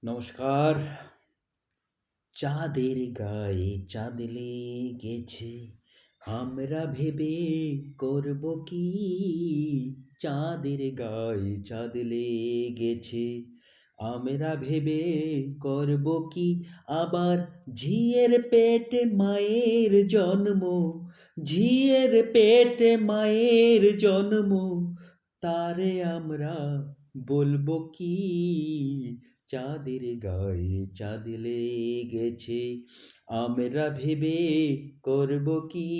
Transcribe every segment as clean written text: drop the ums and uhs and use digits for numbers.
নমস্কার। চাঁদের গায়ে চাঁদ লেগেছে, আমরা ভেবে করব কি? চাঁদের গায়ে চাঁদ লেগেছে, আমরা ভেবে করব কি? আবার ঝিয়ের পেটে মায়ের জন্ম, ঝিয়ের পেটে মায়ের জন্ম, তারে আমরা বলবো কি? চাঁদের গায়ে চাঁদ লেগেছে, আমরা ভেবে করব কি?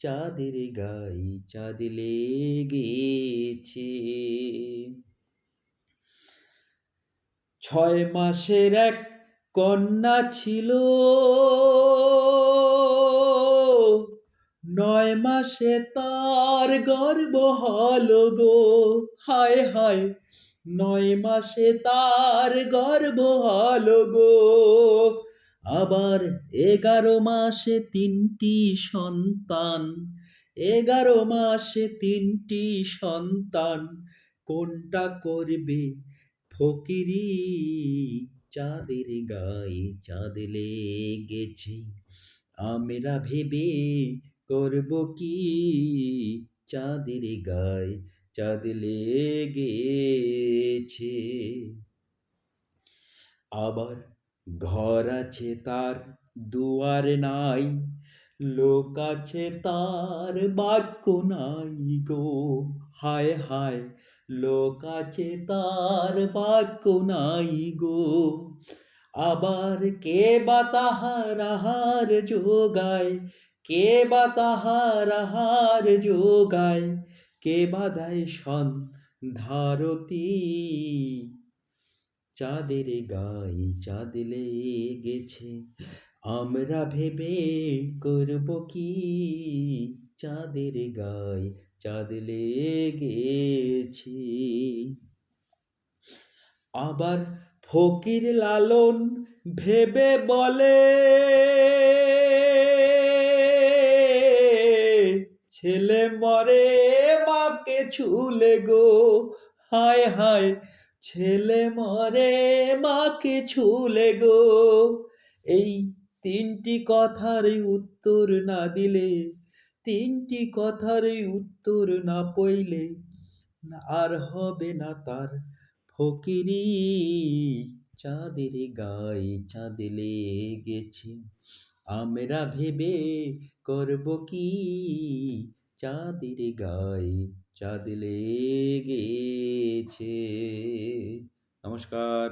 চাঁদের গায়ে চাঁদ লেগেছে। 6 মাসের এক কন্যা ছিল, 9 মাসে তার গর্ভ হলো গো। হায় হায়, 9 মাসে তার গর্ভ হলো গো। আবার 11 মাসে 3টি সন্তান, 11 মাসে 3টি সন্তান, কোনটা করবে ফকিরি? চাঁদের গায়ে চাঁদ লেগেছে, আমরা ভেবে করব কি? চাঁদের গায়ে চাঁদ লেগেছে। আবার ঘর আছে তার, দুয়ার নাই, লোক আছে তার, বাক্য নাই গো। হায় হায়, লোক আছে তার, বাক্য নাই গো। আবার কে বা তাহার আহার যোগায়, কে বা তাহার আহার যোগায়, কে বা দেয় সন্ধারতি? চাঁদের গায়ে চাঁদ লেগেছে, আমরা ভেবে করব কি? চাঁদের গায়ে চাঁদ লেগেছে। আবার ফকির লালন ভেবে বলে, ছেলে মরে মাকে ছুলে গো। হায় হায়, ছেলে মরে মাকে ছুলে গো। এই 3টি কথার উত্তর না দিলে, 3টি কথার উত্তর না পইলে, আর হবে না তার ফকিরি। চাঁদের গায়ে চাঁদ লেগেছে, আমরা ভেবে করব কি? চাঁদের গায়ে চাঁদ লেগেছে। নমস্কার।